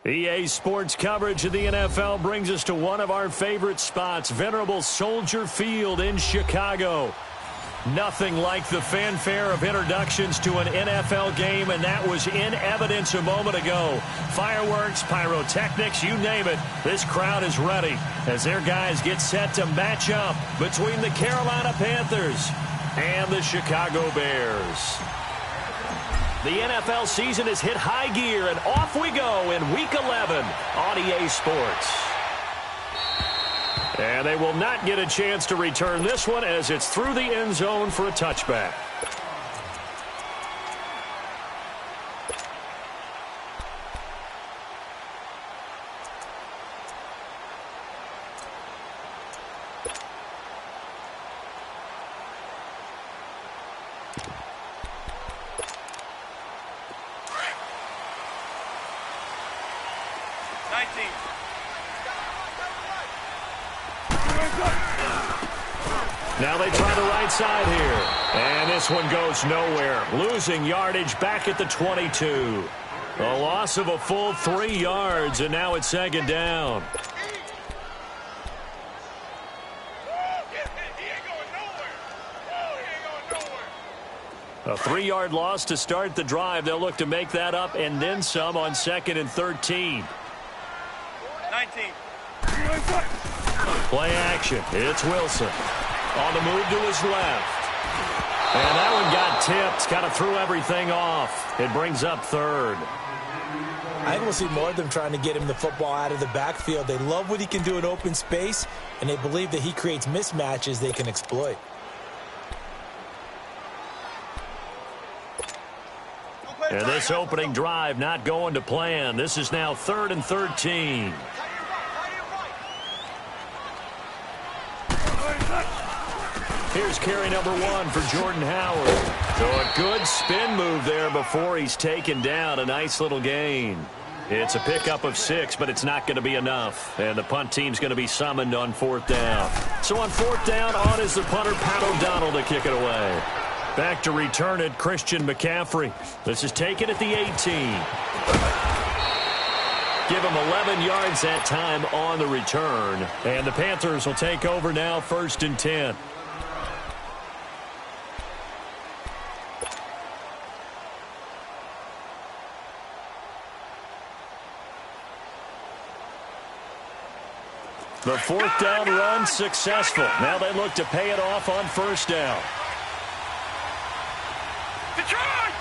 EA Sports coverage of the NFL brings us to one of our favorite spots, venerable Soldier Field in Chicago. Nothing like the fanfare of introductions to an NFL game, and that was in evidence a moment ago. Fireworks, pyrotechnics, you name it. This crowd is ready as their guys get set to match up between the Carolina Panthers and the Chicago Bears. The NFL season has hit high gear, and off we go in Week 11 on EA Sports. And they will not get a chance to return this one as it's through the end zone for a touchback. Now they try the right side here. And this one goes nowhere. Losing yardage back at the 22. A loss of a full 3 yards, and now it's second down. A 3-yard loss to start the drive. They'll look to make that up and then some on 2nd and 13. 19. Play action. It's Wilson. On the move to his left. And that one got tipped. Kind of threw everything off. It brings up 3rd. I think we'll see more of them trying to get him the football out of the backfield. They love what he can do in open space, and they believe that he creates mismatches they can exploit. And this opening drive not going to plan. This is now 3rd and 13. Here's carry number 1 for Jordan Howard. So a good spin move there before he's taken down. A nice little gain. It's a pickup of 6, but it's not going to be enough. And the punt team's going to be summoned on 4th down. So on 4th down, on is the punter, Pat O'Donnell, to kick it away. Back to return it, Christian McCaffrey. This is taken at the 18. Give him 11 yards that time on the return. And the Panthers will take over now, 1st and 10. The 4th down run successful. Now they look to pay it off on 1st down. Detroit!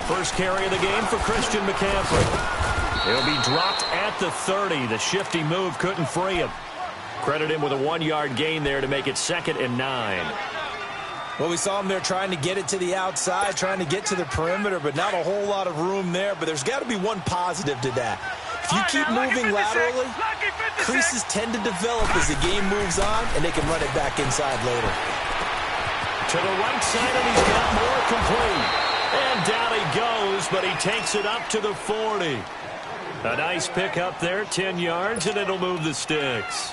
First carry of the game for Christian McCaffrey. He'll be dropped at the 30. The shifty move couldn't free him. Credit him with a 1-yard gain there to make it 2nd and 9. Well, we saw him there trying to get it to the outside, trying to get to the perimeter, but not a whole lot of room there. But there's got to be one positive to that. If you keep moving laterally, creases tend to develop as the game moves on, and they can run it back inside later. To the right side, and he's got more complete. And down he goes, but he takes it up to the 40. A nice pickup there, 10 yards, and it'll move the sticks.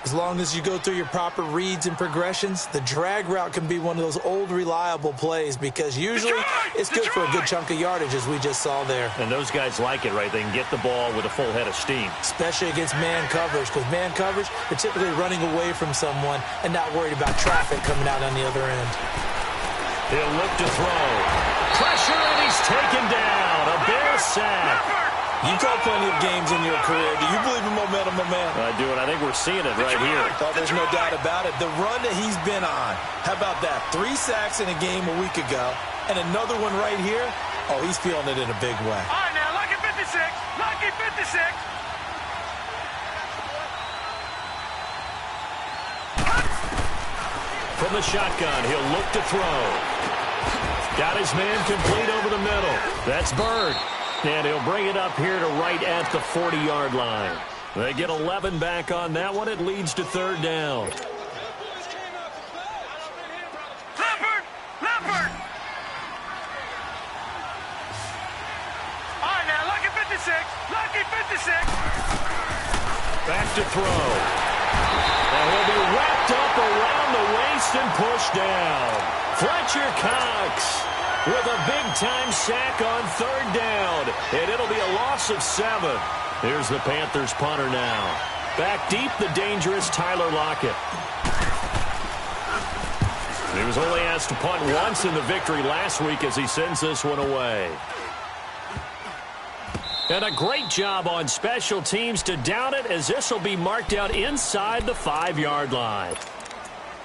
As long as you go through your proper reads and progressions, the drag route can be one of those old reliable plays because usually it's good for a good chunk of yardage, as we just saw there. And those guys like it, right? They can get the ball with a full head of steam. Especially against man coverage, because man coverage, they're typically running away from someone and not worried about traffic coming out on the other end. He'll look to throw. Pressure, and he's taken down. A Bear sack. You called plenty of games in your career. Do you believe in momentum, my man? I do, and I think we're seeing it right here. Oh, there's no doubt about it. The run that he's been on. How about that? 3 sacks in a game a week ago, and another one right here. Oh, he's feeling it in a big way. All right, now, lucky 56. Lucky 56. From the shotgun, he'll look to throw. Got his man complete over the middle. That's Bird. And he'll bring it up here to right at the 40-yard line. They get 11 back on that one. It leads to 3rd down. Leopard! All right, now, lucky 56. Lucky 56. Back to throw. And he'll be wrapped up around the waist and pushed down. Fletcher Cox with a big-time sack on third down. And it'll be a loss of 7. Here's the Panthers punter now. Back deep, the dangerous Tyler Lockett. He was only asked to punt once in the victory last week as he sends this one away. And a great job on special teams to down it, as this will be marked out inside the 5-yard line.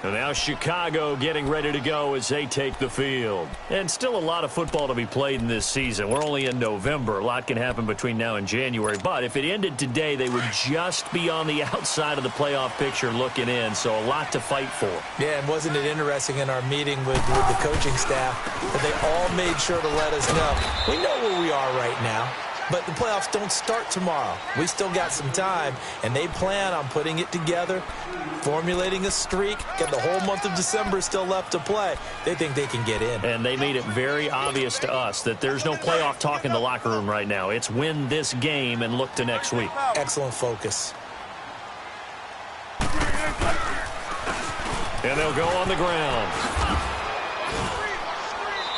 And now Chicago getting ready to go as they take the field. And still a lot of football to be played in this season. We're only in November. A lot can happen between now and January. But if it ended today, they would just be on the outside of the playoff picture looking in. So a lot to fight for. Yeah, and wasn't it interesting in our meeting with the coaching staff that they all made sure to let us know, we know where we are right now. But the playoffs don't start tomorrow. We still got some time, and they plan on putting it together, formulating a streak, got the whole month of December still left to play. They think they can get in. And they made it very obvious to us that there's no playoff talk in the locker room right now. It's win this game and look to next week. Excellent focus. And they'll go on the ground.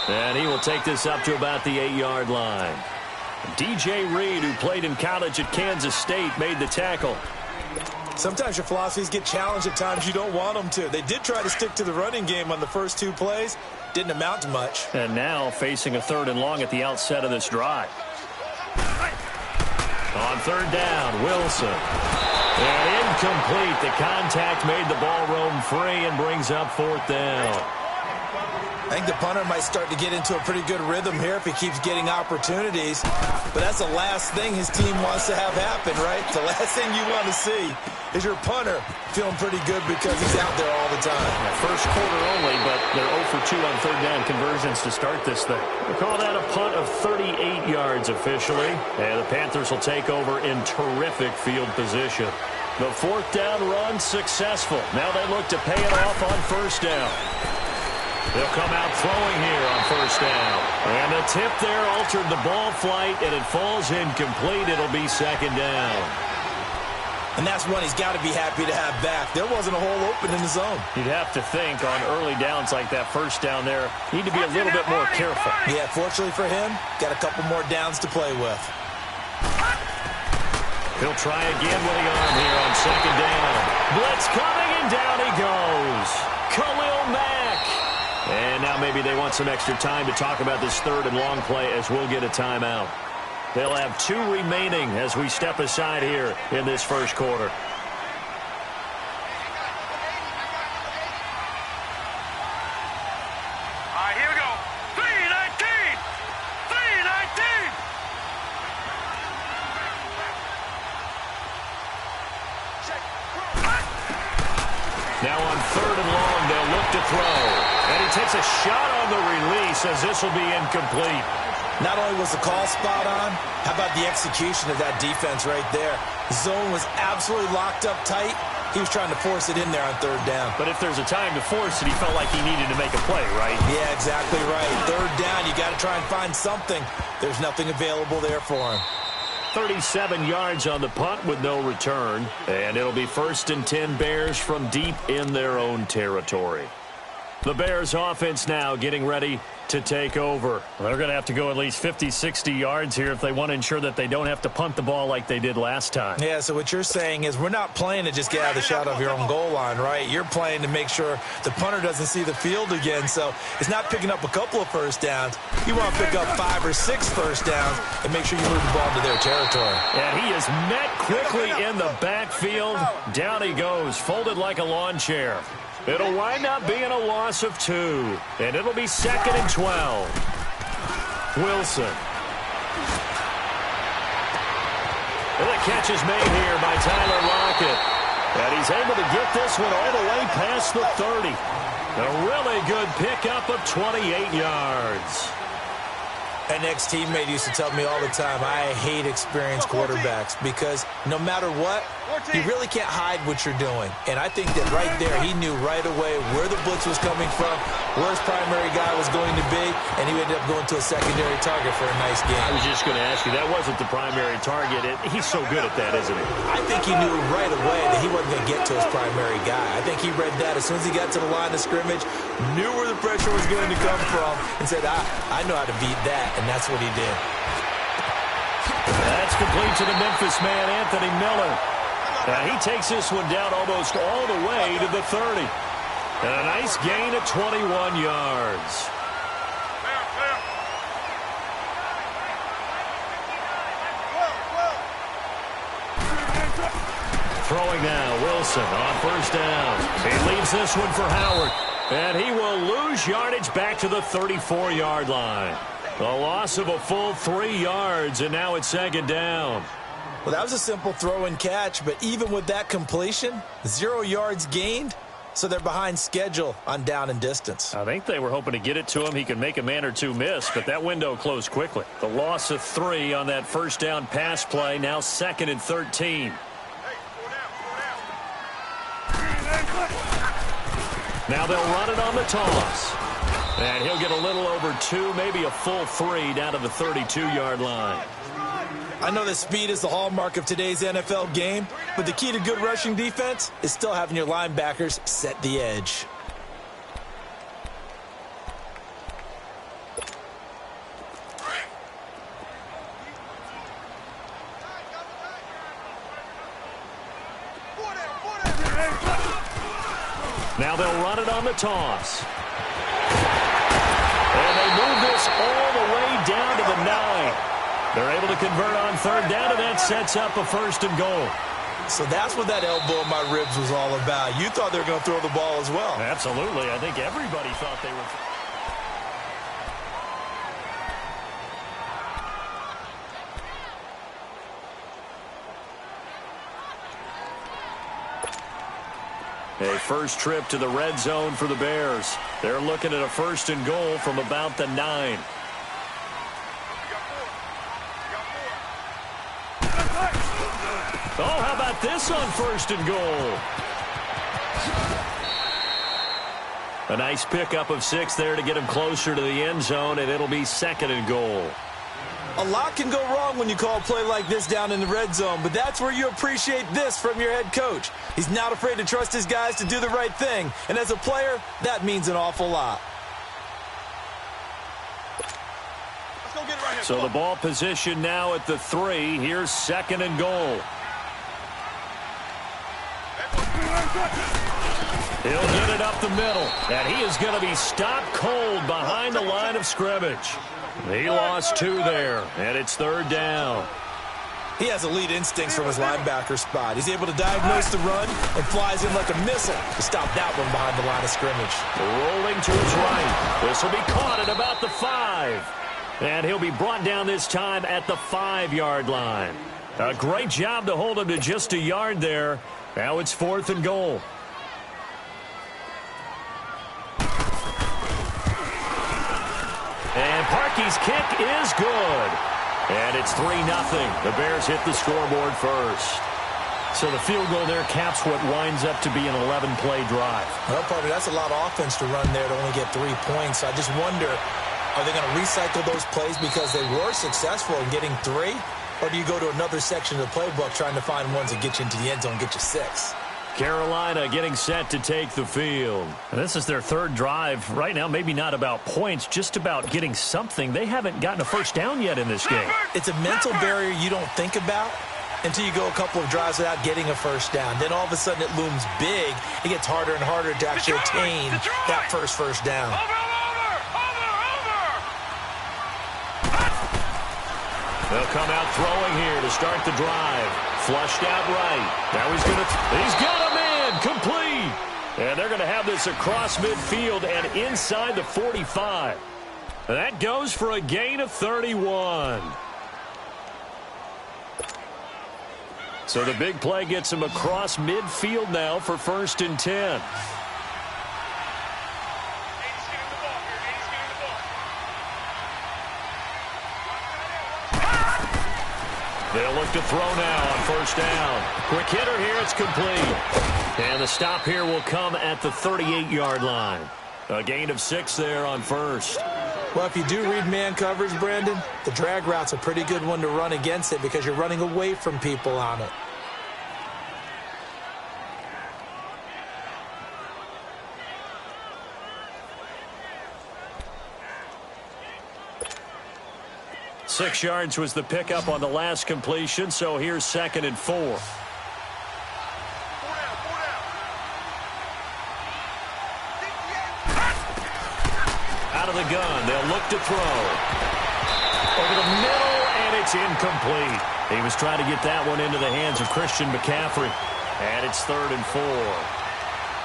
And he will take this up to about the 8-yard line. DJ Reed, who played in college at Kansas State, made the tackle. Sometimes your philosophies get challenged at times you don't want them to. They did try to stick to the running game on the first 2 plays. Didn't amount to much. And now facing a 3rd and long at the outset of this drive. On 3rd down, Wilson. And incomplete. The contact made the ball roam free and brings up 4th down. I think the punter might start to get into a pretty good rhythm here if he keeps getting opportunities. But that's the last thing his team wants to have happen, right? The last thing you want to see is your punter feeling pretty good because he's out there all the time. Yeah, first quarter only, but they're 0 for 2 on 3rd down conversions to start this thing. We call that a punt of 38 yards officially. And the Panthers will take over in terrific field position. The 4th down run successful. Now they look to pay it off on 1st down. They'll come out throwing here on 1st down. And the tip there altered the ball flight, and it falls incomplete. It'll be 2nd down. And that's one he's got to be happy to have back. There wasn't a hole open in the zone. You'd have to think on early downs like that 1st down there, need to be a little bit more careful. Yeah, fortunately for him, got a couple more downs to play with. He'll try again with the arm here on 2nd down. Blitz coming, and down he goes. Khalil Mack. And now maybe they want some extra time to talk about this 3rd and long play as we'll get a timeout. They'll have 2 remaining as we step aside here in this 1st quarter. All right, here we go. 3-19. 3-19. Now on 3rd and long, they'll look to throw. And he takes a shot on the release as this will be incomplete. Not only was the call spot on, how about the execution of that defense right there? The zone was absolutely locked up tight. He was trying to force it in there on 3rd down. But if there's a time to force it, he felt like he needed to make a play, right? Yeah, exactly right. 3rd down, you got to try and find something. There's nothing available there for him. 37 yards on the punt with no return. And it'll be 1st and 10 Bears from deep in their own territory. The Bears offense now getting ready to take over. They're going to have to go at least 50, 60 yards here if they want to ensure that they don't have to punt the ball like they did last time. Yeah, so what you're saying is we're not playing to just get out of the shot of your own goal line, right? You're playing to make sure the punter doesn't see the field again. So it's not picking up a couple of 1st downs. You want to pick up 5 or 6 1st downs and make sure you move the ball into their territory. And he is met quickly in the backfield. Down he goes, folded like a lawn chair. It'll wind up being a loss of 2. And it'll be 2nd and 12. Wilson. And the catch is made here by Tyler Lockett. And he's able to get this one all the way past the 30. A really good pickup of 28 yards. An ex-teammate used to tell me all the time, I hate experienced quarterbacks because no matter what, you really can't hide what you're doing. And I think that right there, he knew right away where the blitz was coming from, where his primary guy was going to be, and he ended up going to a secondary target for a nice game. I was just going to ask you, that wasn't the primary target. He's so good at that, isn't he? I think he knew right away that he wasn't going to get to his primary guy. I think he read that as soon as he got to the line of scrimmage, knew where the pressure was going to come from, and said, I know how to beat that. And that's what he did. That's complete to the Memphis man, Anthony Miller. He takes this one down almost all the way to the 30. And a nice gain of 21 yards. Throwing now, Wilson on first down. He leaves this one for Howard. And he will lose yardage back to the 34-yard line. A loss of a full 3 yards, and now it's second down. Well, that was a simple throw and catch, but even with that completion, 0 yards gained, so they're behind schedule on down and distance. I think they were hoping to get it to him. He could make a man or two miss, but that window closed quickly. The loss of 3 on that first down pass play, now 2nd and 13. Now they'll run it on the toss. And he'll get a little over 2, maybe a full 3 down to the 32-yard line. I know that speed is the hallmark of today's NFL game, but the key to good rushing defense is still having your linebackers set the edge. Now they'll run it on the toss. And they move this all the way down to the 9. They're able to convert on third down, and that sets up a 1st and goal. So that's what that elbow in my ribs was all about. You thought they were going to throw the ball as well. Absolutely. I think everybody thought they were. A first trip to the red zone for the Bears. They're looking at a 1st and goal from about the 9. Oh, how about this on 1st and goal? A nice pickup of 6 there to get him closer to the end zone, and it'll be 2nd and goal. A lot can go wrong when you call a play like this down in the red zone, but that's where you appreciate this from your head coach. He's not afraid to trust his guys to do the right thing, and as a player, that means an awful lot. So the ball position now at the 3. Here's 2nd and goal. He'll get it up the middle, and he is going to be stopped cold behind the line of scrimmage. He lost 2 there, and it's 3rd down. He has elite instincts from his linebacker spot. He's able to diagnose the run and flies in like a missile to stop that one behind the line of scrimmage. Rolling to his right. This will be caught at about the 5. And he'll be brought down this time at the 5-yard line. A great job to hold him to just a yard there. Now it's 4th and goal. And Parkey's kick is good. And it's 3-0. The Bears hit the scoreboard first. So the field goal there caps what winds up to be an 11-play drive. Well, partner, that's a lot of offense to run there to only get 3 points. I just wonder, are they going to recycle those plays because they were successful in getting 3? Or do you go to another section of the playbook trying to find ones that get you into the end zone and get you 6? Carolina getting set to take the field. And this is their 3rd drive. Right now, maybe not about points, just about getting something. They haven't gotten a first down yet in this game. It's a mental barrier you don't think about until you go a couple of drives without getting a first down. Then all of a sudden it looms big. It gets harder and harder to actually attain that first down. They'll come out throwing here to start the drive. Flushed out right. Now he's got a man complete. And they're going to have this across midfield and inside the 45. That goes for a gain of 31. So the big play gets him across midfield now for 1st and 10. to throw now on first down. Quick hitter here. It's complete. And the stop here will come at the 38-yard line. A gain of 6 there on first. Well, if you do read man coverage, Brandon, the drag route's a pretty good one to run against it because you're running away from people on it. Six yards was the pickup on the last completion, so here's 2nd and 4. Out of the gun, they'll look to throw. Over the middle, and it's incomplete. He was trying to get that one into the hands of Christian McCaffrey. And it's 3rd and 4.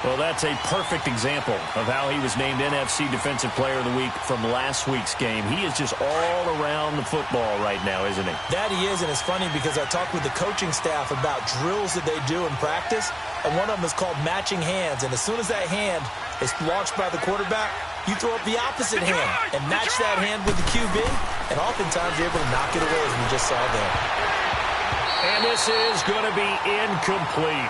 Well, that's a perfect example of how he was named NFC Defensive Player of the Week from last week's game. He is just all around the football right now, isn't he? That he is, and it's funny because I talked with the coaching staff about drills that they do in practice, and one of them is called matching hands. And as soon as that hand is launched by the quarterback, you throw up the opposite hand and match that hand with the QB, and oftentimes you're able to knock it away, as we just saw there. And this is going to be incomplete.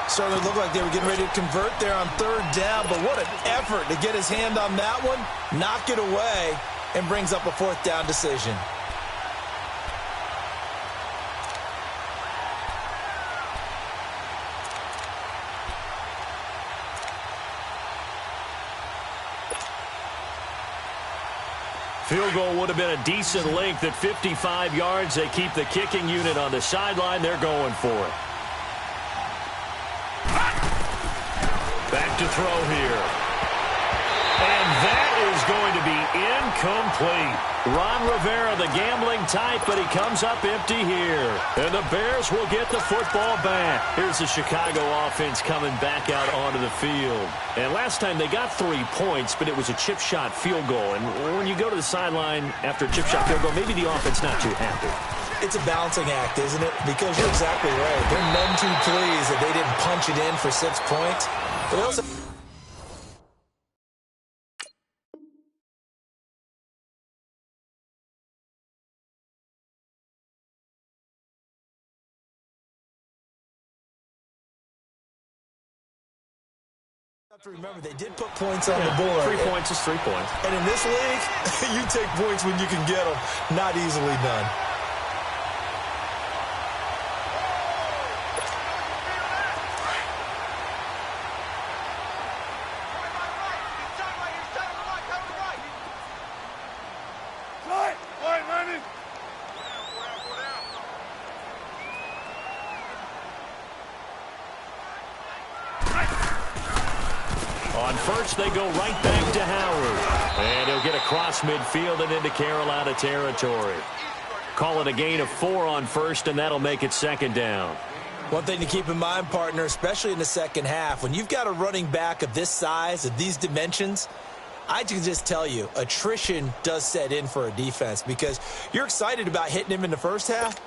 Certainly looked like they were getting ready to convert there on 3rd down, but what an effort to get his hand on that one, knock it away, and brings up a 4th down decision. Field goal would have been a decent length at 55 yards. They keep the kicking unit on the sideline. They're going for it. Back to throw here. And that is going to be incomplete. Ron Rivera, the gambling type, but he comes up empty here. And the Bears will get the football back. Here's the Chicago offense coming back out onto the field. And last time they got 3 points, but it was a chip shot field goal. And when you go to the sideline after a chip shot field goal, maybe the offense not too happy. It's a balancing act, isn't it? Because you're exactly right. They're none too pleased that they didn't punch it in for 6 points. But they also... have to remember, they did put points on the board. 3 points is 3 points. And in this league, you take points when you can get them. Not easily done. On first, they go right back to Howard. And he'll get across midfield and into Carolina territory. Call it a gain of 4 on first, and that'll make it 2nd down. One thing to keep in mind, partner, especially in the second half, when you've got a running back of this size, of these dimensions, I can just tell you, attrition does set in for a defense because you're excited about hitting him in the first half.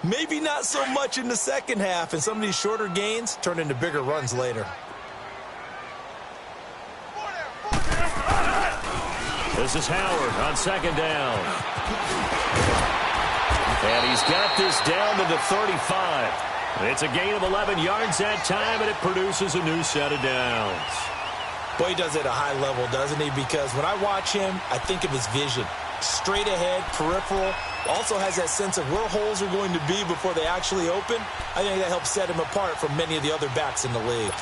Maybe not so much in the second half, and some of these shorter gains turn into bigger runs later. This is Howard on 2nd down. And he's got this down to the 35. It's a gain of 11 yards that time, and it produces a new set of downs. Boy, he does it at a high level, doesn't he? Because when I watch him, I think of his vision. Straight ahead, peripheral. Also has that sense of where holes are going to be before they actually open. I think that helps set him apart from many of the other backs in the league.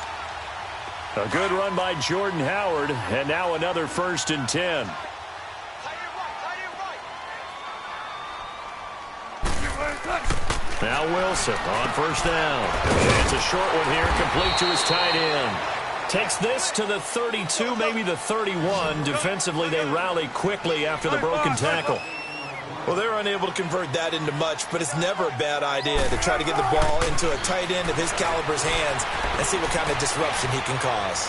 A good run by Jordan Howard, and now another 1st and 10. Now Wilson on 1st down. It's a short one here, complete to his tight end. Takes this to the 32, maybe the 31. Defensively, they rally quickly after the broken tackle. Well, they're unable to convert that into much, but it's never a bad idea to try to get the ball into a tight end of his caliber's hands and see what kind of disruption he can cause.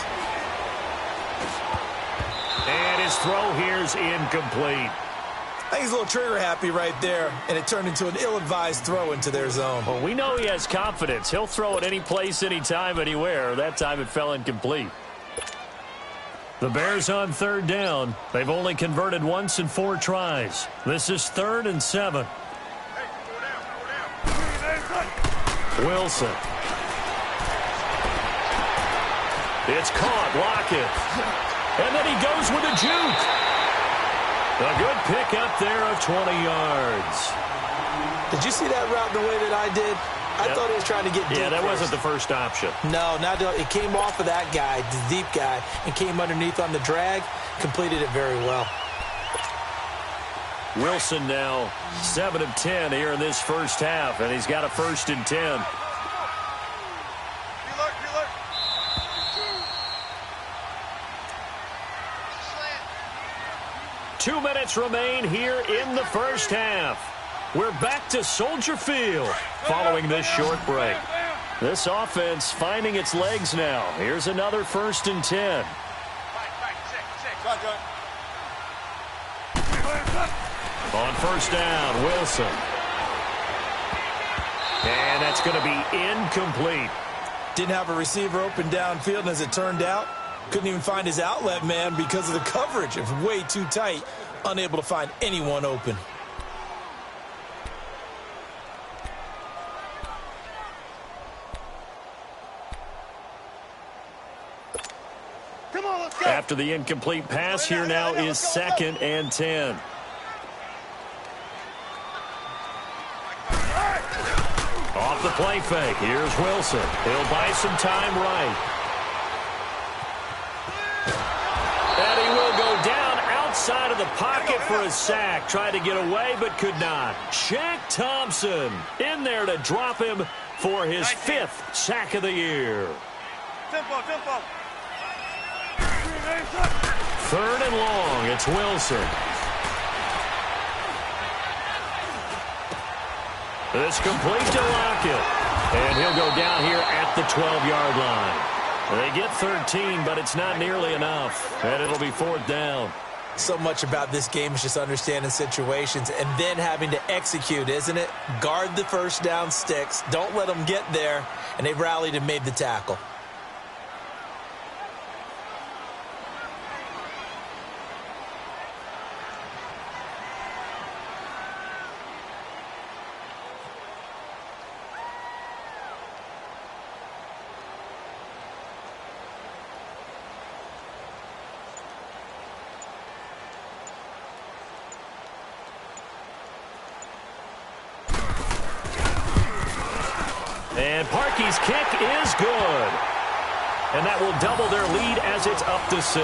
And his throw here's incomplete. I think he's a little trigger happy right there, and it turned into an ill-advised throw into their zone. Well, we know he has confidence. He'll throw it any place, anytime, anywhere. That time it fell incomplete. The Bears on 3rd down. They've only converted once in 4 tries. This is 3rd and 7. Wilson. It's caught. Lockett. And then he goes with a juke. A good pick up there of 20 yards. Did you see that route the way that I did? I thought he was trying to get deep. Yeah, that wasn't the first option. No, it came off of that guy, the deep guy, and came underneath on the drag. Completed it very well. Wilson now 7 of 10 here in this first half, and he's got a 1st and 10. 2 minutes remain here in the first half. We're back to Soldier Field following this short break. This offense finding its legs now. Here's another 1st and 10. On 1st down, Wilson. And that's going to be incomplete. Didn't have a receiver open downfield, and as it turned out, couldn't even find his outlet man because of the coverage. It was way too tight, unable to find anyone open. Come on, let's go. After the incomplete pass, here now is 2nd and 10. Off the play fake. Here's Wilson. He'll buy some time right. And he will go down outside of the pocket for a sack. Tried to get away, but could not. Shaq Thompson in there to drop him for his 5th sack of the year. Tempo. 3rd and long. It's Wilson. It's complete to Lockett. And he'll go down here at the 12-yard line. They get 13, but it's not nearly enough. And it'll be 4th down. So much about this game is just understanding situations and then having to execute, isn't it? Guard the 1st down sticks. Don't let them get there. And they rallied and made the tackle. And Parkey's kick is good. And that will double their lead as it's up to 6.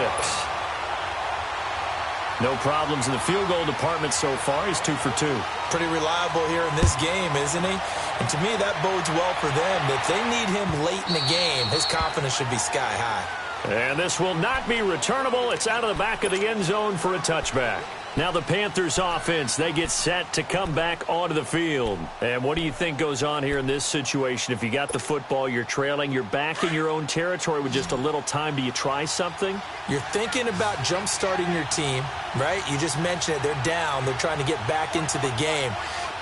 No problems in the field goal department so far. He's 2 for 2. Pretty reliable here in this game, isn't he? And to me, that bodes well for them. If they need him late in the game, his confidence should be sky high. And this will not be returnable. It's out of the back of the end zone for a touchback. Now the Panthers offense, they get set to come back onto the field. And what do you think goes on here in this situation? If you got the football, you're trailing, you're back in your own territory with just a little time. Do you try something? You're thinking about jump-starting your team, right? You just mentioned it. They're down. They're trying to get back into the game.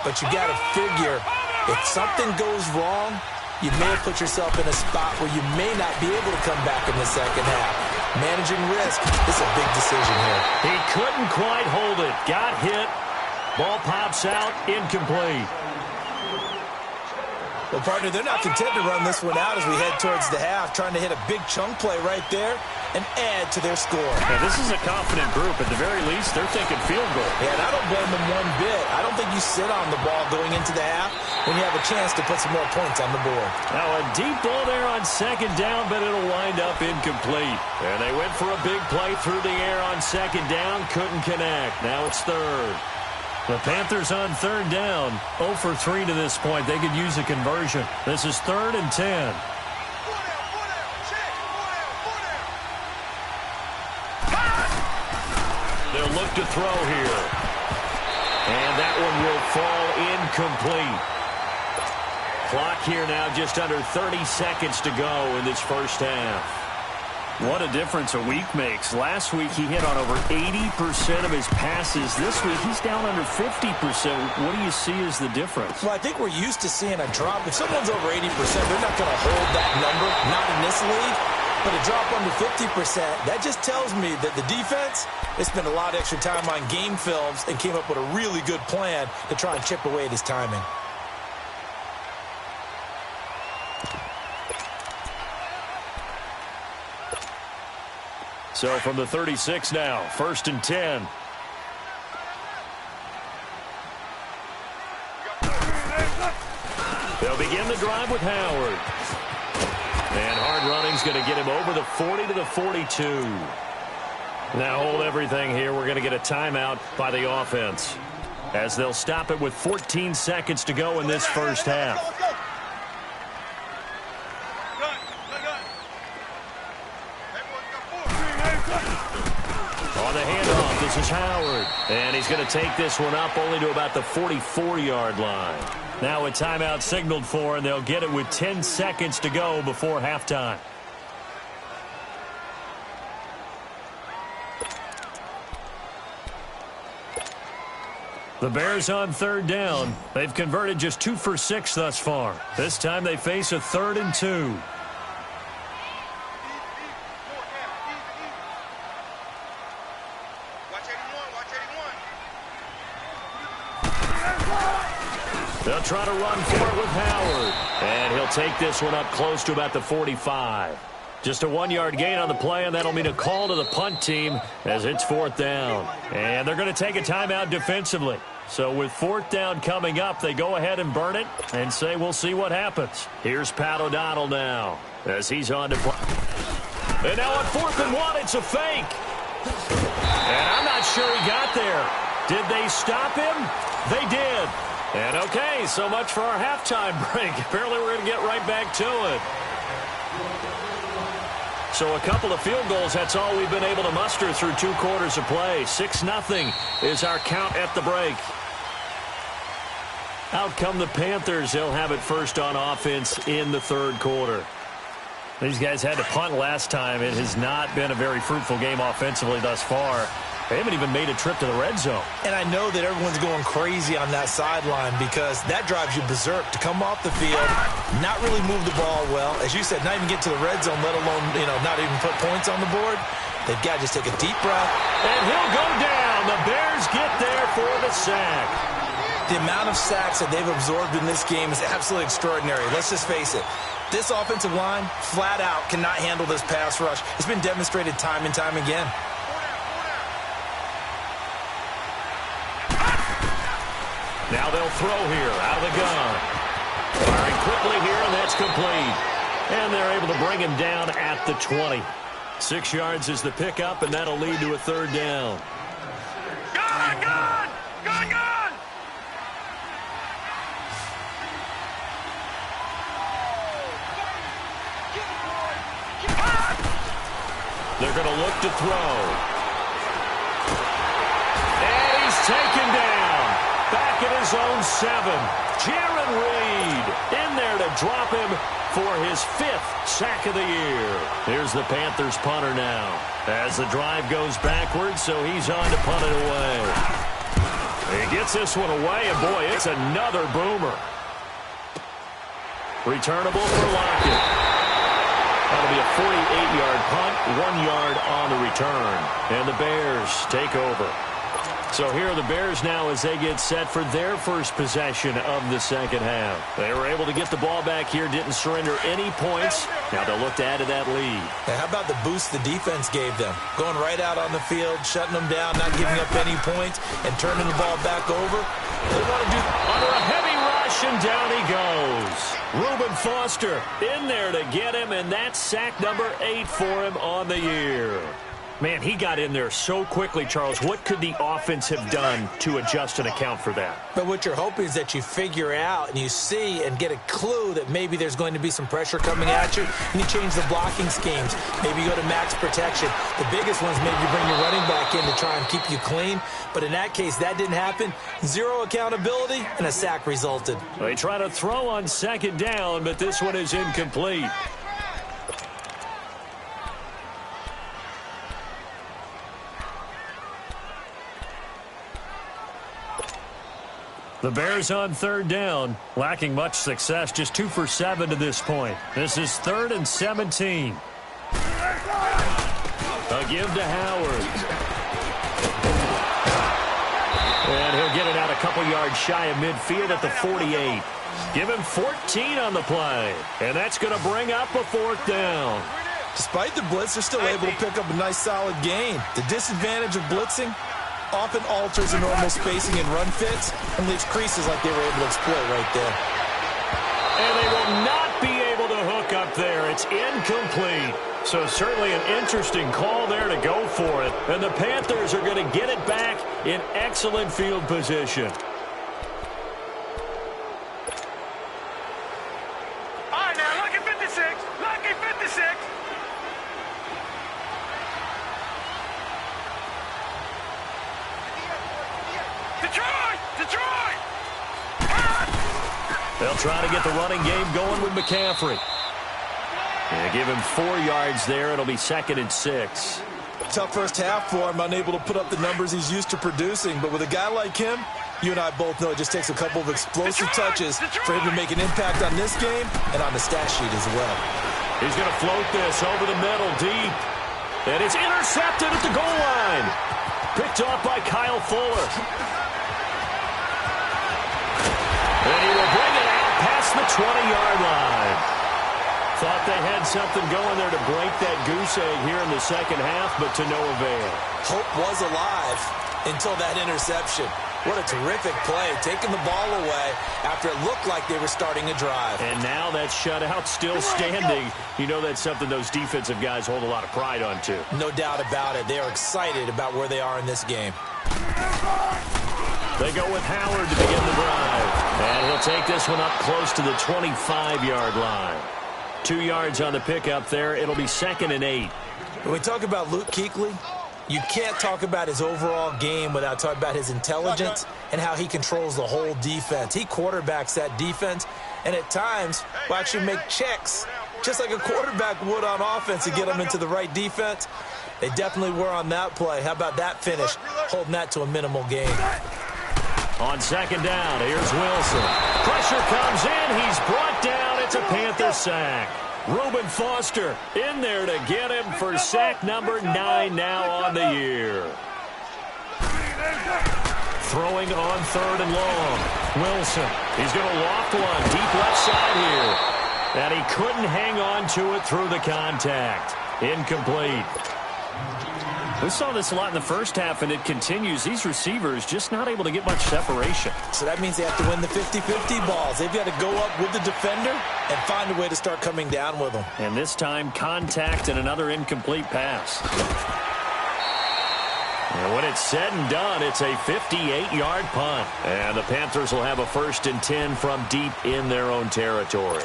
But you got to figure, if something goes wrong, you may have put yourself in a spot where you may not be able to come back in the second half. Managing risk is a big decision here. He couldn't quite hold it. Got hit. Ball pops out. Incomplete. Well, partner, they're not content to run this one out as we head towards the half, trying to hit a big chunk play right there and add to their score. Yeah, this is a confident group. At the very least, they're thinking field goal. Yeah, and I don't blame them one bit. I don't think you sit on the ball going into the half when you have a chance to put some more points on the board. Now a deep ball there on 2nd down, but it'll wind up incomplete. And they went for a big play through the air on 2nd down, couldn't connect. Now it's 3rd. The Panthers on 3rd down, 0 for 3 to this point. They could use a conversion. This is 3rd and 10. They'll look to throw here. And that one will fall incomplete. Clock here now just under 30 seconds to go in this first half. What a difference a week makes. Last week he hit on over 80% of his passes. This week he's down under 50%. What do you see as the difference? Well, I think we're used to seeing a drop. If someone's over 80%, they're not going to hold that number, not in this league. But a drop under 50%, that just tells me that the defense, they spent a lot of extra time on game films and came up with a really good plan to try and chip away at his timing. So from the 36 now, 1st and 10. They'll begin the drive with Howard. And hard running's going to get him over the 40 to the 42. Now hold everything here. We're going to get a timeout by the offense, as they'll stop it with 14 seconds to go in this first half. On the handoff, this is Howard. And he's going to take this one up only to about the 44-yard line. Now a timeout signaled for, and they'll get it with 10 seconds to go before halftime. The Bears on 3rd down. They've converted just 2 for 6 thus far. This time they face a 3rd and 2. They'll try to run for it with Howard. And he'll take this one up close to about the 45. Just a 1-yard gain on the play, and that'll mean a call to the punt team as it's 4th down. And they're going to take a timeout defensively. So with 4th down coming up, they go ahead and burn it and say we'll see what happens. Here's Pat O'Donnell now as he's on to play. And now on 4th and 1, it's a fake. And I'm not sure he got there. Did they stop him? They did. And okay, so much for our halftime break. Apparently we're going to get right back to it. So a couple of field goals, that's all we've been able to muster through 2 quarters of play. 6-0 is our count at the break. Out come the Panthers. They'll have it first on offense in the 3rd quarter. These guys had to punt last time. It has not been a very fruitful game offensively thus far. They haven't even made a trip to the red zone. And I know that everyone's going crazy on that sideline because that drives you berserk to come off the field, not really move the ball well. As you said, not even get to the red zone, let alone, not even put points on the board. They've got to just take a deep breath. And he'll go down. The Bears get there for the sack. The amount of sacks that they've absorbed in this game is absolutely extraordinary. Let's just face it. This offensive line, flat out, cannot handle this pass rush. It's been demonstrated time and time again. Now they'll throw here out of the gun. Firing quickly here, and that's complete. And they're able to bring him down at the 20. 6 yards is the pickup, and that'll lead to a 3rd down. Gone! Gone! Gone! Gone! They're going to look to throw. And he's taken down. Back at his own 7. Jaron Reed in there to drop him for his 5th sack of the year. Here's the Panthers punter now as the drive goes backwards, so he's on to punt it away. He gets this one away, and boy, it's another boomer. Returnable for Lockett. That'll be a 48-yard punt, 1 yard on the return. And the Bears take over. So here are the Bears now as they get set for their first possession of the second half. They were able to get the ball back here, didn't surrender any points. Now they'll look to add to that lead. Now, how about the boost the defense gave them? Going right out on the field, shutting them down, not giving up any points, and turning the ball back over. They want to do under a heavy rush, and down he goes. Reuben Foster in there to get him, and that's sack number 8 for him on the year. Man, he got in there so quickly, Charles. What could the offense have done to adjust and account for that? But what you're hoping is that you figure out and you see and get a clue that maybe there's going to be some pressure coming at you, and you change the blocking schemes. Maybe you go to max protection. The biggest ones, maybe you bring your running back in to try and keep you clean. But in that case, that didn't happen. 0 accountability, and a sack resulted. They try to throw on 2nd down, but this one is incomplete. The Bears on 3rd down, lacking much success, just 2 for 7 to this point. This is 3rd and 17. A give to Howard. And he'll get it out a couple yards shy of midfield at the 48. Give him 14 on the play, and that's going to bring up a 4th down. Despite the blitz, they're still able to pick up a nice, solid gain. The disadvantage of blitzing often alters the normal spacing and run fits and leaves creases like they were able to exploit right there. And they will not be able to hook up there. It's incomplete. So certainly an interesting call there to go for it. And the Panthers are going to get it back in excellent field position. All right, now, lucky 56. Lucky 56. Detroit! Detroit! They'll try to get the running game going with McCaffrey. Yeah, give him 4 yards there. It'll be 2nd and 6. Tough first half for him, unable to put up the numbers he's used to producing. But with a guy like him, you and I both know it just takes a couple of explosive touches for him to make an impact on this game and on the stat sheet as well. He's going to float this over the middle deep. And it's intercepted at the goal line. Picked off by Kyle Fuller. And he will bring it out past the 20-yard line. Thought they had something going there to break that goose egg here in the second half, but to no avail. Hope was alive until that interception. What a terrific play, taking the ball away after it looked like they were starting a drive. And now that shutout still standing. You know that's something those defensive guys hold a lot of pride on, too. No doubt about it. They are excited about where they are in this game. They go with Howard to begin the drive. And he'll take this one up close to the 25-yard line. 2 yards on the pickup there. It'll be 2nd and 8. When we talk about Luke Kuechly, you can't talk about his overall game without talking about his intelligence and how he controls the whole defense. He quarterbacks that defense, and at times will actually make checks, just like a quarterback would on offense to get them into the right defense. They definitely were on that play. How about that finish, holding that to a minimal gain? On 2nd down, here's Wilson. Pressure comes in. He's brought down. It's a Panther sack. Reuben Foster in there to get him for sack number 9 now on the year. Throwing on 3rd and long. Wilson, he's going to loft one deep left side here. And he couldn't hang on to it through the contact. Incomplete. We saw this a lot in the first half, and it continues. These receivers just not able to get much separation. So that means they have to win the 50-50 balls. They've got to go up with the defender and find a way to start coming down with them. And this time, contact and another incomplete pass. And when it's said and done, it's a 58-yard punt. And the Panthers will have a 1st and 10 from deep in their own territory.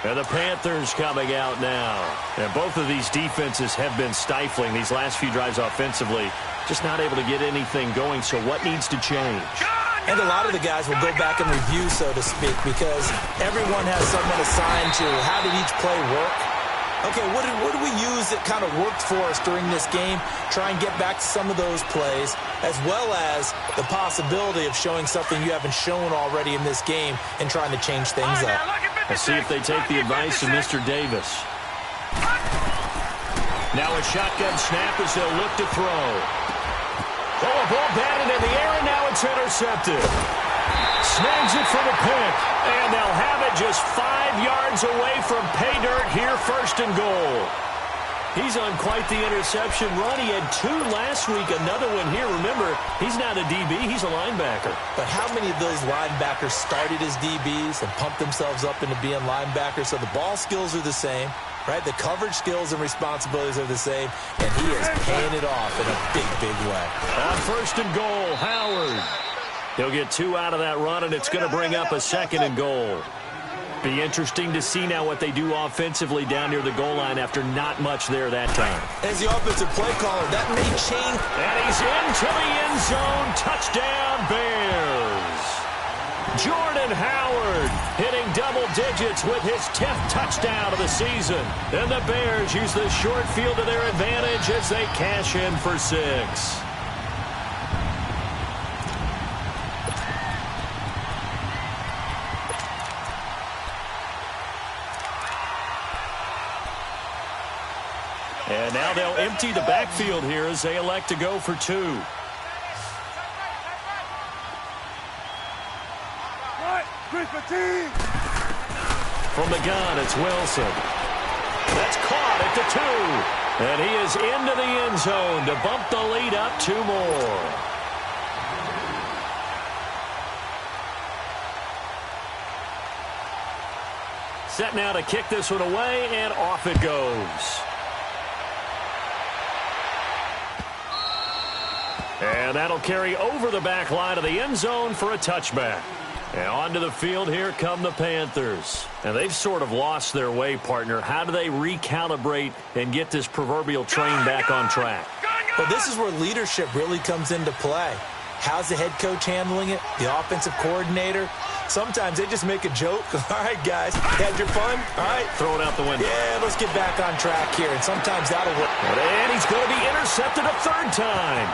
And the Panthers coming out now. And both of these defenses have been stifling these last few drives offensively. Just not able to get anything going, so what needs to change? And a lot of the guys will go back and review, so to speak, because everyone has someone assigned to how did each play work. Okay, what did we use that kind of worked for us during this game? Try and get back to some of those plays, as well as the possibility of showing something you haven't shown already in this game and trying to change things up. Let's see if they take the advice of Mr. Davis. Now a shotgun snap as they'll look to throw. Oh, a ball batted in the air, and now it's intercepted. Snags it for the pick, and they'll have it just 5 yards away from pay dirt here, 1st and goal. He's on quite the interception run. He had 2 last week, another one here. Remember, he's not a DB, he's a linebacker. But how many of those linebackers started as DBs and pumped themselves up into being linebackers? So the ball skills are the same, right? The coverage skills and responsibilities are the same, and he is paying it off in a big, big way. On 1st and goal, Howard. He'll get 2 out of that run, and it's going to bring up a 2nd and goal. Be interesting to see now what they do offensively down near the goal line after not much there that time. As the offensive play caller, that may change. And he's into the end zone. Touchdown, Bears. Jordan Howard hitting double digits with his 10th touchdown of the season. And the Bears use the short field to their advantage as they cash in for 6. And now they'll empty the backfield here as they elect to go for 2. From the gun, it's Wilson. That's caught at the 2. And he is into the end zone to bump the lead up 2 more. Set now to kick this one away, and off it goes. And that'll carry over the back line of the end zone for a touchback. And onto the field, here come the Panthers. And they've sort of lost their way, partner. How do they recalibrate and get this proverbial train back on track? Well, this is where leadership really comes into play. How's the head coach handling it? The offensive coordinator? Sometimes they just make a joke. All right, guys, had your fun? All right. Throw it out the window. Yeah, let's get back on track here. And sometimes that'll work. And he's going to be intercepted a 3rd time.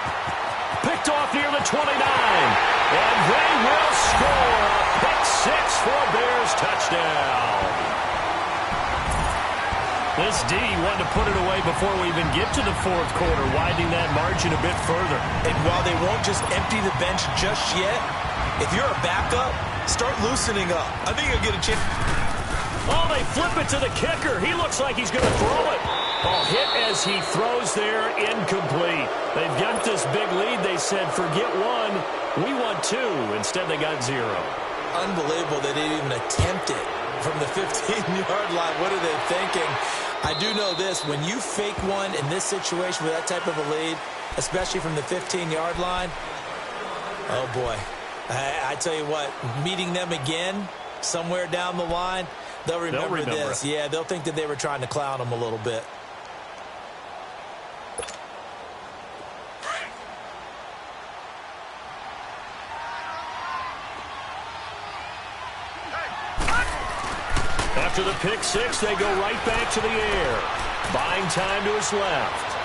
Picked off near the 29. And they will score a pick 6 for a Bears touchdown. This D wanted to put it away before we even get to the 4th quarter, widening that margin a bit further. And while they won't just empty the bench just yet, if you're a backup, start loosening up. I think you'll get a chance. Oh, they flip it to the kicker. He looks like he's going to throw it. Oh, hit as he throws there, incomplete. They've got this big lead. They said, forget 1, we want 2. Instead, they got 0. Unbelievable they didn't even attempt it from the 15-yard line. What are they thinking? I do know this. When you fake one in this situation with that type of a lead, especially from the 15-yard line, oh, boy. I tell you what, meeting them again somewhere down the line, they'll remember this. It. Yeah, they'll think that they were trying to clown them a little bit. After the pick 6, they go right back to the air. Buying time to his left.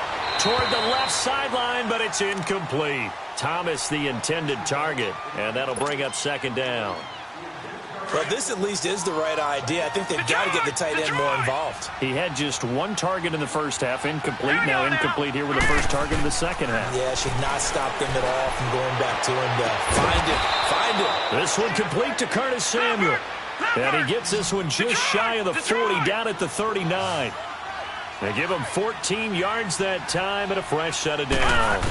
Toward the left sideline, but it's incomplete. Thomas, the intended target, and that'll bring up 2nd down. Well, this at least is the right idea. I think they've got to get the tight end more involved. He had just 1 target in the first half, incomplete. Now incomplete here with the first target in the second half. Yeah, should not stop them at all from going back to him to find it. This one complete to Curtis Samuel. And he gets this one just shy of the 40, down at the 39. They give him 14 yards that time and a fresh set of downs.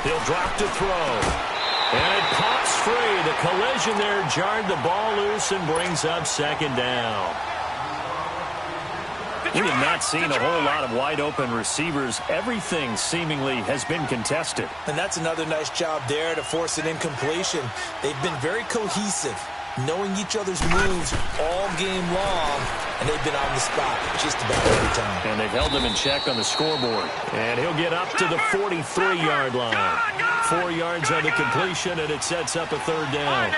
He'll drop to throw. And it pops free. The collision there jarred the ball loose and brings up 2nd down. We have not seen a whole lot of wide-open receivers. Everything seemingly has been contested. And that's another nice job there to force an incompletion. They've been very cohesive, knowing each other's moves all game long, and they've been on the spot just about every time. And they've held them in check on the scoreboard. And he'll get up to the 43-yard line. 4 yards on the completion, and it sets up a 3rd down.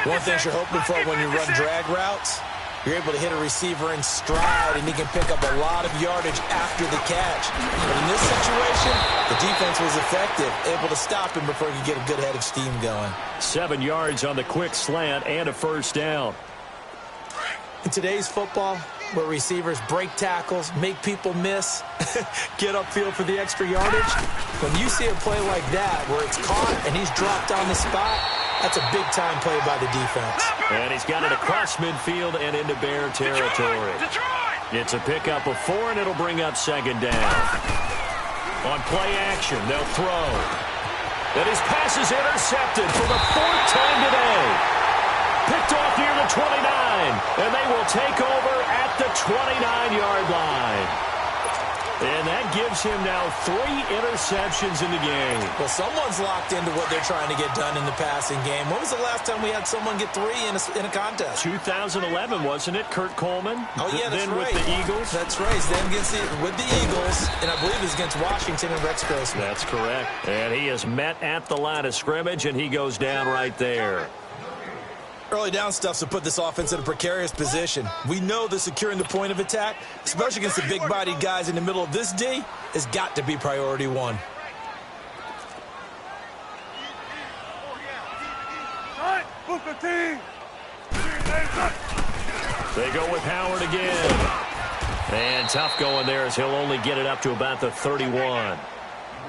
One thing you're hoping for when you run drag routes, you're able to hit a receiver in stride, and he can pick up a lot of yardage after the catch. But in this situation, the defense was effective, able to stop him before he could get a good head of steam going. 7 yards on the quick slant and a 1st down. In today's football, where receivers break tackles, make people miss, get upfield for the extra yardage, when you see a play like that where it's caught and he's dropped on the spot, that's a big-time play by the defense. And he's got it across midfield and into Bear territory. It's a pickup of 4, and it'll bring up 2nd down. On play action, they'll throw. And his pass is intercepted for the 4th time today. Picked off near the 29, and they will take over at the 29-yard line. And that gives him now 3 interceptions in the game. Well, someone's locked into what they're trying to get done in the passing game. When was the last time we had someone get 3 in a contest? 2011, wasn't it? Kurt Coleman? Oh, yeah, that's then right. With the Eagles? That's right. Then with the Eagles, and I believe it was against Washington and Rex Grossman. That's correct. And he is met at the line of scrimmage, and he goes down right there. Early down stuff's to put this offense in a precarious position. We know that securing the point of attack, especially against the big-bodied guys in the middle of this D, has got to be priority 1. They go with Howard again. And tough going there as he'll only get it up to about the 31.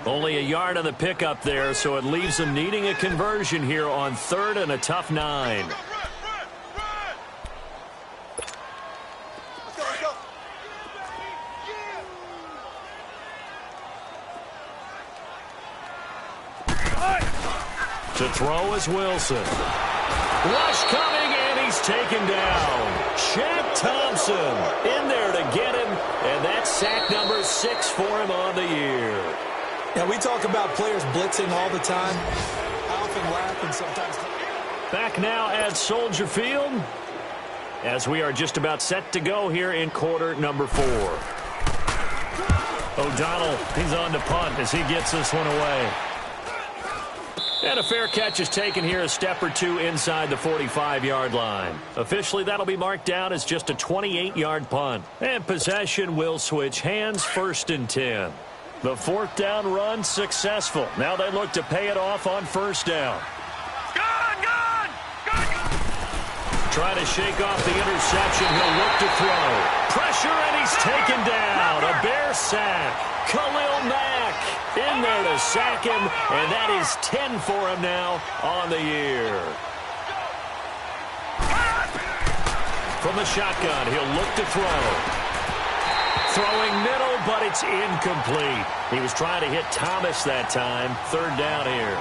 Only a yard on the pickup there, so it leaves them needing a conversion here on 3rd and a tough 9. To throw is Wilson. Rush coming, and he's taken down. Shaq Thompson in there to get him, and that's sack number 6 for him on the year. Now, we talk about players blitzing all the time. I often laugh and sometimes... Back now at Soldier Field as we are just about set to go here in quarter number 4. O'Donnell, he's on to punt as he gets this one away. And a fair catch is taken here, a step or two inside the 45-yard line. Officially, that'll be marked down as just a 28-yard punt. And possession will switch hands, 1st and 10. The 4th down run successful. Now they look to pay it off on 1st down. Trying to shake off the interception. He'll look to throw. Pressure, and he's taken down. A Bear sack. Khalil Mack in there to sack him, and that is 10 for him now on the year. From the shotgun, he'll look to throw. Throwing middle, but it's incomplete. He was trying to hit Thomas that time. 3rd down here.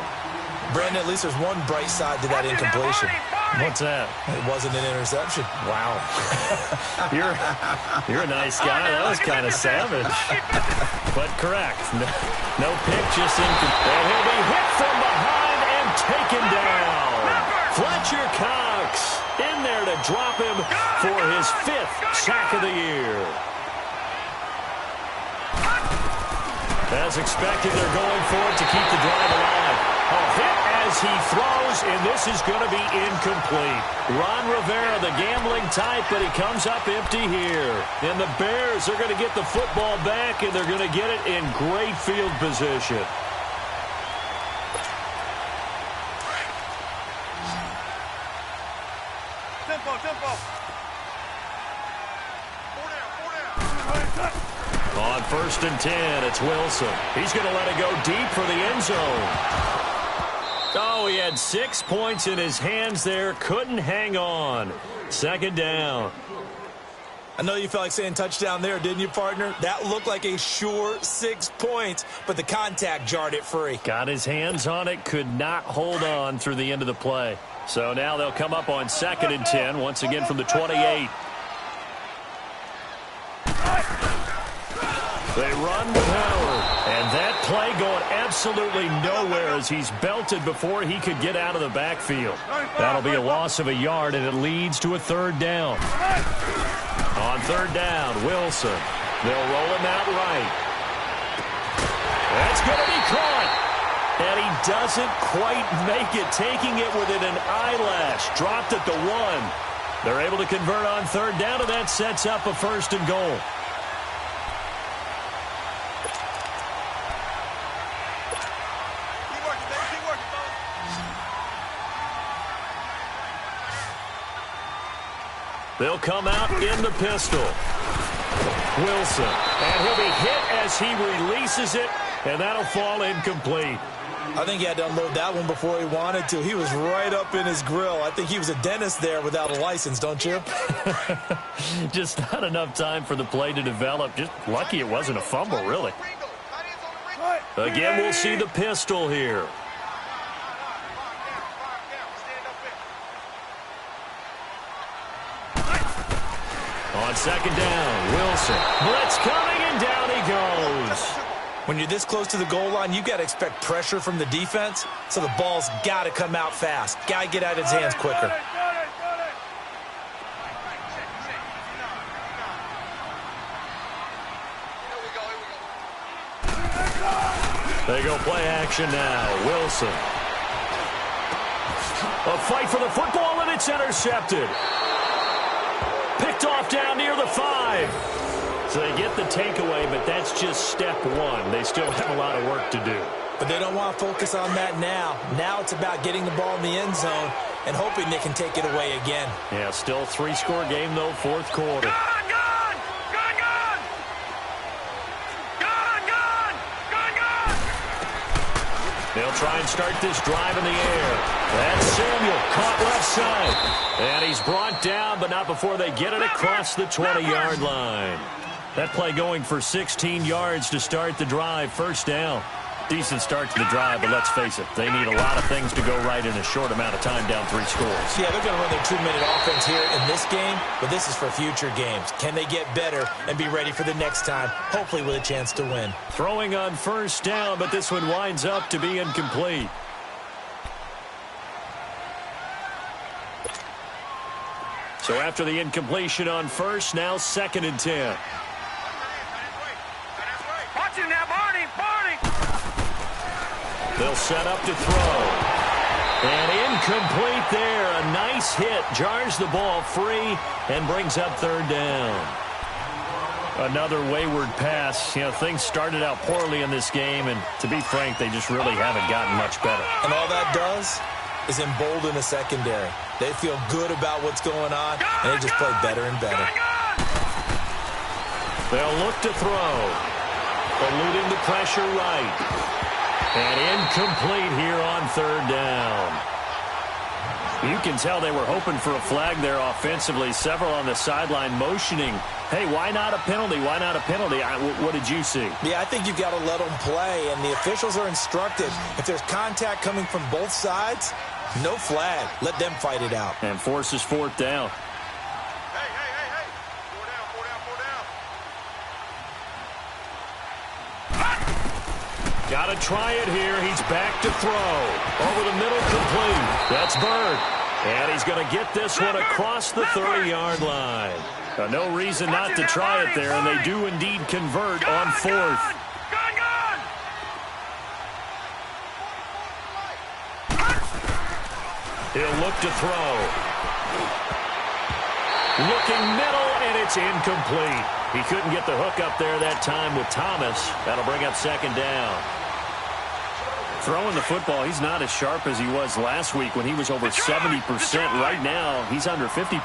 Brandon, at least there's one bright side to that incompletion. What's that? It wasn't an interception. Wow. You're a nice guy. That was kind of savage. But correct. No pick, just incomplete. And he'll be hit from behind and taken down. Fletcher Cox in there to drop him for his 5th sack of the year. As expected, they're going for it to keep the drive alive. A hit as he throws, and this is going to be incomplete. Ron Rivera, the gambling type, but he comes up empty here. And the Bears are going to get the football back, and they're going to get it in great field position. Tempo. On 1st and 10, it's Wilson. He's going to let it go deep for the end zone. Oh, he had 6 points in his hands there. Couldn't hang on. 2nd down. I know you felt like saying touchdown there, didn't you, partner? That looked like a sure 6 points, but the contact jarred it free. Got his hands on it, could not hold on through the end of the play. So now they'll come up on 2nd and 10, once again from the 28. They run with Howard. And that play going absolutely nowhere as he's belted before he could get out of the backfield. That'll be a loss of a yard, and it leads to a 3rd down. On 3rd down, Wilson. They'll roll him out right. That's going to be caught. And he doesn't quite make it, taking it within an eyelash. Dropped at the 1. They're able to convert on 3rd down, and that sets up a 1st and goal. They'll come out in the pistol. Wilson. And he'll be hit as he releases it, and that'll fall incomplete. I think he had to unload that one before he wanted to. He was right up in his grill. I think he was a dentist there without a license, don't you? Just not enough time for the play to develop. Just lucky it wasn't a fumble, really. Again, we'll see the pistol here. On 2nd down, Wilson. Blitz coming, and down he goes. When you're this close to the goal line, you've got to expect pressure from the defense, so the ball's got to come out fast. Got to get out of his hands quicker. They go play action now. Wilson. A fight for the football, and it's intercepted. Picked off down near the 5. So they get the takeaway, but that's just step 1. They still have a lot of work to do. But they don't want to focus on that now. Now it's about getting the ball in the end zone and hoping they can take it away again. Yeah, still 3-score game, though, 4th quarter. They'll try and start this drive in the air. That's Samuel, caught left side. And he's brought down, but not before they get it across the 20-yard line. That play going for 16 yards to start the drive. 1st down. Decent start to the drive, but let's face it, they need a lot of things to go right in a short amount of time down 3 scores. Yeah, they're going to run their 2-minute offense here in this game, but this is for future games. Can they get better and be ready for the next time, hopefully with a chance to win? Throwing on first down, but this one winds up to be incomplete. So after the incompletion on first, now 2nd and 10. Watch him now, Barney! They'll set up to throw. And incomplete there. A nice hit. Jars the ball free and brings up 3rd down. Another wayward pass. You know, things started out poorly in this game, and to be frank, they just really haven't gotten much better. And all that does is embolden the secondary. They feel good about what's going on, and they just play better and better. They'll look to throw. Eluding the pressure right. And incomplete here on 3rd down. You can tell they were hoping for a flag there offensively. Several on the sideline motioning, hey, why not a penalty? Why not a penalty? What did you see? Yeah, I think you've got to let them play, and the officials are instructed. If there's contact coming from both sides, no flag. Let them fight it out. And forces 4th down. Hey! 4 down. Got to try it here. He's back to throw. Over the middle, complete. That's Bird. And he's going to get this one across the 30-yard line. No reason not to try it there, and they do indeed convert on 4th. He'll look to throw. Looking middle, and it's incomplete. He couldn't get the hook up there that time with Thomas. That'll bring up 2nd down. Throwing the football, he's not as sharp as he was last week when he was over 70%. Right now, he's under 50%.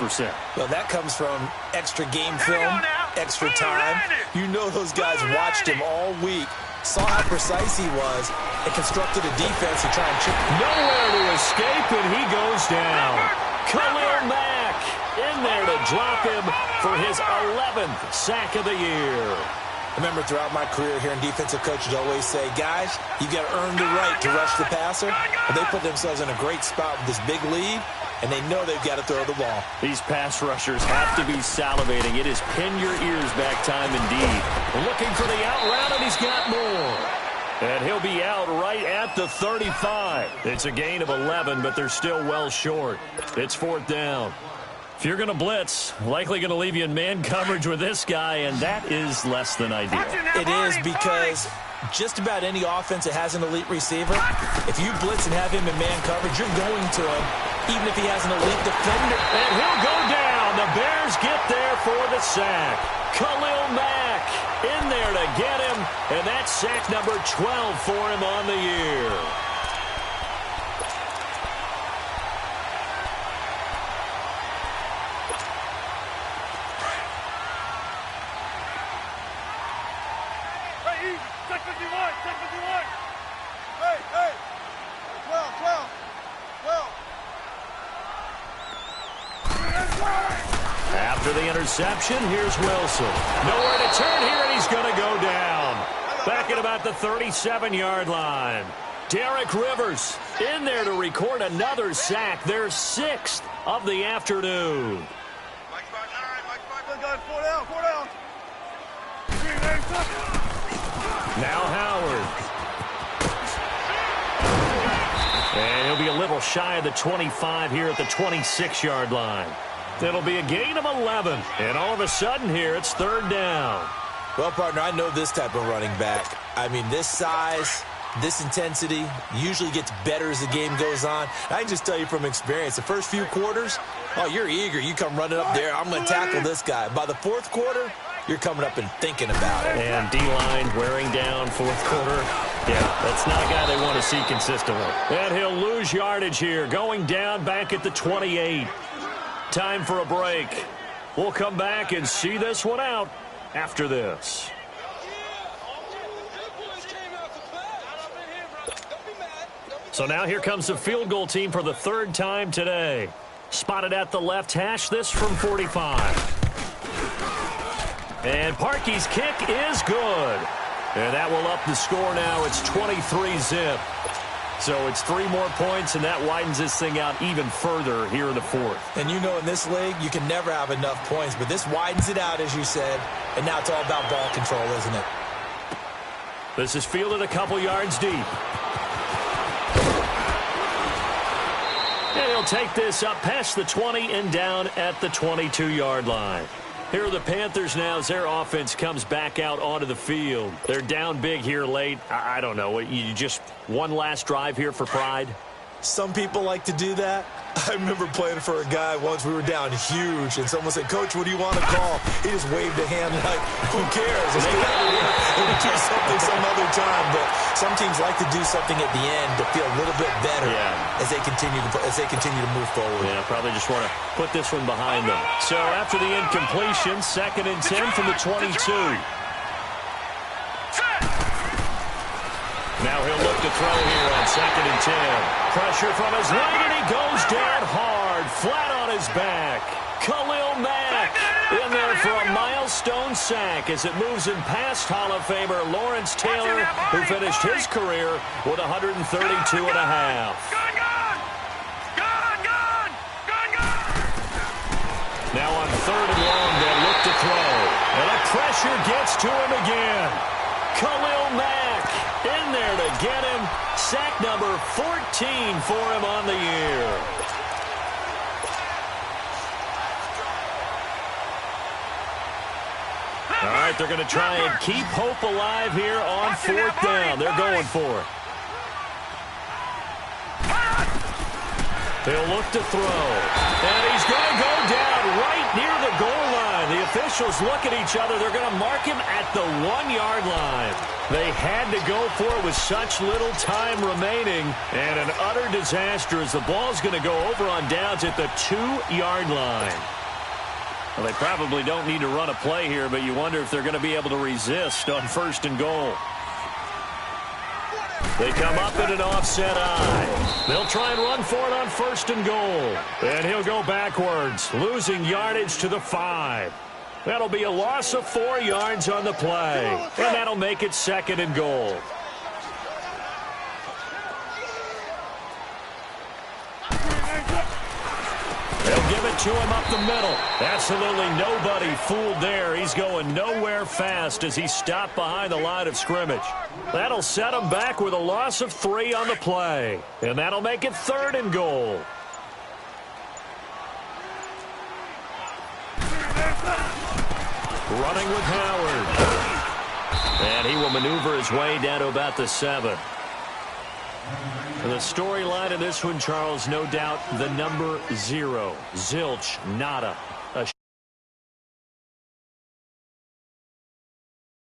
Well, that comes from extra game film, extra time. You know those guys watched him all week, saw how precise he was, and constructed a defense to try and chip. Nowhere to escape, and he goes down. Khalil Mack in there to drop him for his 11th sack of the year. I remember throughout my career hearing defensive coaches always say, guys, you got to earn the right to rush the passer. But they put themselves in a great spot with this big lead, and they know they've got to throw the ball. These pass rushers have to be salivating. It is pin your ears back time indeed. Looking for the out route, and he's got more. And he'll be out right at the 35. It's a gain of 11, but they're still well short. It's 4th down. If you're going to blitz, likely going to leave you in man coverage with this guy, and that is less than ideal. It is, because just about any offense that has an elite receiver, if you blitz and have him in man coverage, you're going to him, even if he has an elite defender. And he'll go down. The Bears get there for the sack. Khalil Mack in there to get him, and that's sack number 12 for him on the year. After the interception, here's Wilson. Nowhere to turn here, and he's going to go down. Back at about the 37-yard line. Derek Rivers in there to record another sack. Their 6th of the afternoon. Now Howard. And he'll be a little shy of the 25 here at the 26-yard line. It'll be a gain of 11. And all of a sudden here, it's 3rd down. Well, partner, I know this type of running back. I mean, this size, this intensity usually gets better as the game goes on. I can just tell you from experience, the first few quarters, oh, you're eager. You come running up there. I'm going to tackle this guy. By the 4th quarter, you're coming up and thinking about it. And D-line wearing down 4th quarter. Yeah, that's not a guy they want to see consistently. And he'll lose yardage here, going down back at the 28. Time for a break. We'll come back and see this one out after this. So now here comes the field goal team for the 3rd time today. Spotted at the left hash, this from 45. And Parkey's kick is good. And that will up the score now. It's 23-zip. So it's 3 more points, and that widens this thing out even further here in the fourth. And you know in this league, you can never have enough points, but this widens it out, as you said, and now it's all about ball control, isn't it? This is fielded a couple yards deep. And he'll take this up past the 20 and down at the 22-yard line. Here are the Panthers now as their offense comes back out onto the field. They're down big here late. I don't know. You just one last drive here for pride? Some people like to do that. I remember playing for a guy once. We were down huge, and someone said, "Coach, what do you want to call?" He just waved a hand like, "Who cares? Let's get out of here and do something some other time." But some teams like to do something at the end to feel a little bit better as they continue to move forward. Yeah, probably just want to put this one behind them. So after the incompletion, 2nd and 10 from the 22. Now he'll look to throw here on 2nd and 10. Pressure from his right, and he goes down hard, flat on his back. Khalil Mack in there for a milestone sack as it moves in past Hall of Famer Lawrence Taylor, who finished his career with 132 and a half. Now on 3rd and long, they'll look to throw. And the pressure gets to him again. Khalil Mack in there to get him. Sack number 14 for him on the year. All right, they're going to try and keep hope alive here on 4th down. They're going for it. He'll look to throw. And he's going to go down right near the goal line. The officials look at each other. They're going to mark him at the 1-yard line. They had to go for it with such little time remaining. And an utter disaster as the ball's going to go over on downs at the 2-yard line. Well, they probably don't need to run a play here, but you wonder if they're going to be able to resist on 1st and goal. They come up in an offset eye. They'll try and run for it on 1st and goal. And he'll go backwards, losing yardage to the 5. That'll be a loss of 4 yards on the play. And that'll make it 2nd and goal. They'll give it to him up the middle. Absolutely nobody fooled there. He's going nowhere fast as he stopped behind the line of scrimmage. That'll set him back with a loss of 3 on the play. And that'll make it 3rd and goal. Running with Howard. And he will maneuver his way down to about the 7. And the storyline in this one, Charles, no doubt the number 0, zilch, nada.